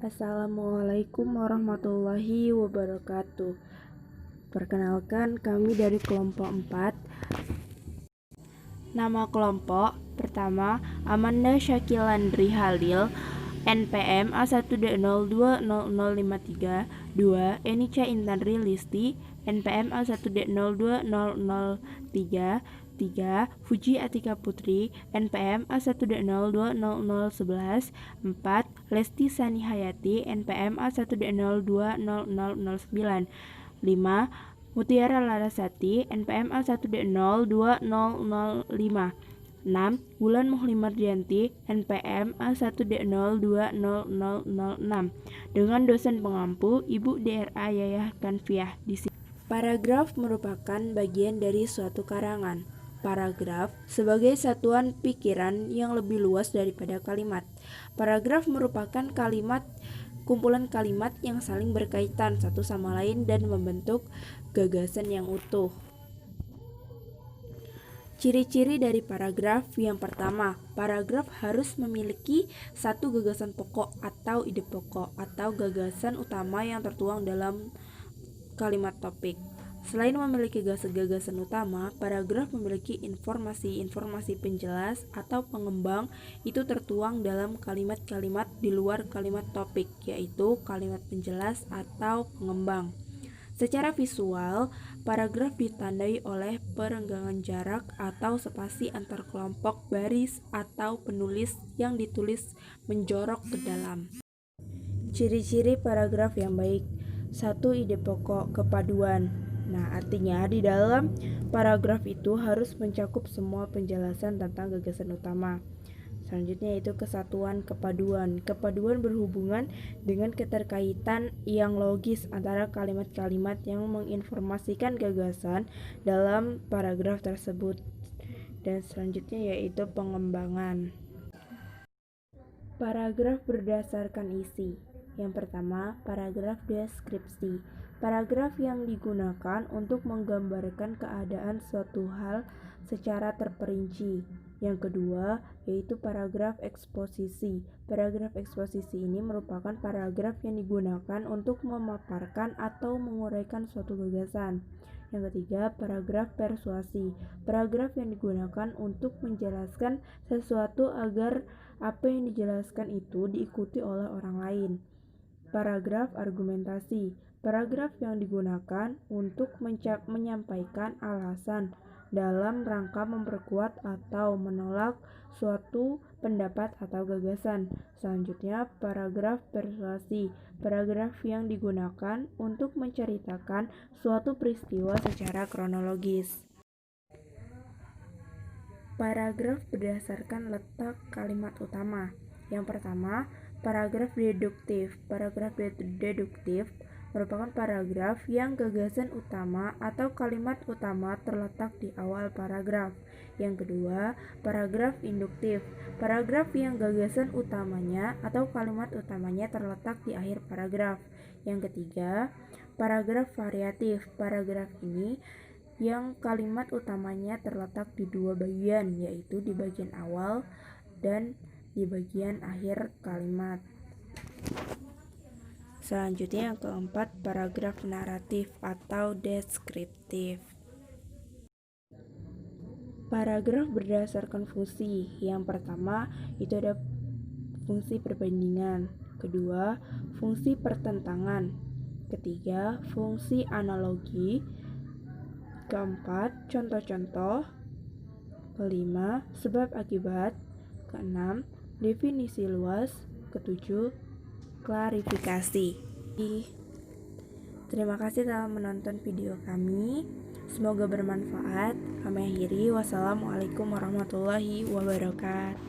Assalamualaikum warahmatullahi wabarakatuh. Perkenalkan, kami dari kelompok 4. Nama kelompok pertama Amanda Syakilandri Halil, NPM A1D020053. 2. Enica Intandri Listi, NPM A1D02003. 3. Fuji Atika Putri, NPM A1D02011. 4. Lesti Sani Hayati, NPM A1D02009. 5. Mutiara Larasati, NPM A1D02005. 6. Wulan Muhlimardianti, NPM A1D02006. Dengan dosen pengampu Ibu DRA Yayah Kanfiah di sini. Paragraf merupakan bagian dari suatu karangan. Paragraf sebagai satuan pikiran yang lebih luas daripada kalimat. Paragraf merupakan kumpulan kalimat yang saling berkaitan satu sama lain dan membentuk gagasan yang utuh. Ciri-ciri dari paragraf yang pertama, paragraf harus memiliki satu gagasan pokok atau ide pokok atau gagasan utama yang tertuang dalam kalimat topik. Selain memiliki gagasan utama, paragraf memiliki informasi penjelas atau pengembang itu tertuang dalam kalimat-kalimat di luar kalimat topik, yaitu kalimat penjelas atau pengembang. Secara visual, paragraf ditandai oleh perenggangan jarak atau spasi antar kelompok baris atau penulis yang ditulis menjorok ke dalam. Ciri-ciri paragraf yang baik. 1. Ide pokok, kepaduan. Nah, artinya di dalam paragraf itu harus mencakup semua penjelasan tentang gagasan utama. Selanjutnya yaitu kesatuan, kepaduan. Kepaduan berhubungan dengan keterkaitan yang logis antara kalimat-kalimat yang menginformasikan gagasan dalam paragraf tersebut. Dan selanjutnya yaitu pengembangan. Paragraf berdasarkan isi. Yang pertama, paragraf deskripsi. Paragraf yang digunakan untuk menggambarkan keadaan suatu hal secara terperinci. Yang kedua, yaitu paragraf eksposisi. Paragraf eksposisi ini merupakan paragraf yang digunakan untuk memaparkan atau menguraikan suatu gagasan. Yang ketiga, paragraf persuasi. Paragraf yang digunakan untuk menjelaskan sesuatu agar apa yang dijelaskan itu diikuti oleh orang lain. Paragraf argumentasi. Paragraf yang digunakan untuk menyampaikan alasan dalam rangka memperkuat atau menolak suatu pendapat atau gagasan. Selanjutnya, paragraf persuasi. Paragraf yang digunakan untuk menceritakan suatu peristiwa secara kronologis. Paragraf berdasarkan letak kalimat utama. Yang pertama, paragraf deduktif. Paragraf deduktif merupakan paragraf yang gagasan utama atau kalimat utama terletak di awal paragraf. Yang kedua, paragraf induktif. Paragraf yang gagasan utamanya atau kalimat utamanya terletak di akhir paragraf. Yang ketiga, paragraf variatif. Paragraf ini yang kalimat utamanya terletak di dua bagian, yaitu di bagian awal dan di bagian akhir kalimat. Selanjutnya yang keempat, paragraf naratif atau deskriptif. Paragraf berdasarkan fungsi. Yang pertama itu ada fungsi perbandingan. Kedua, fungsi pertentangan. Ketiga, fungsi analogi. Keempat, contoh-contoh. Kelima, sebab akibat. Keenam, definisi luas. Ketujuh, klarifikasi. Terima kasih telah menonton video kami. Semoga bermanfaat. Kami akhiri. Wassalamualaikum warahmatullahi wabarakatuh.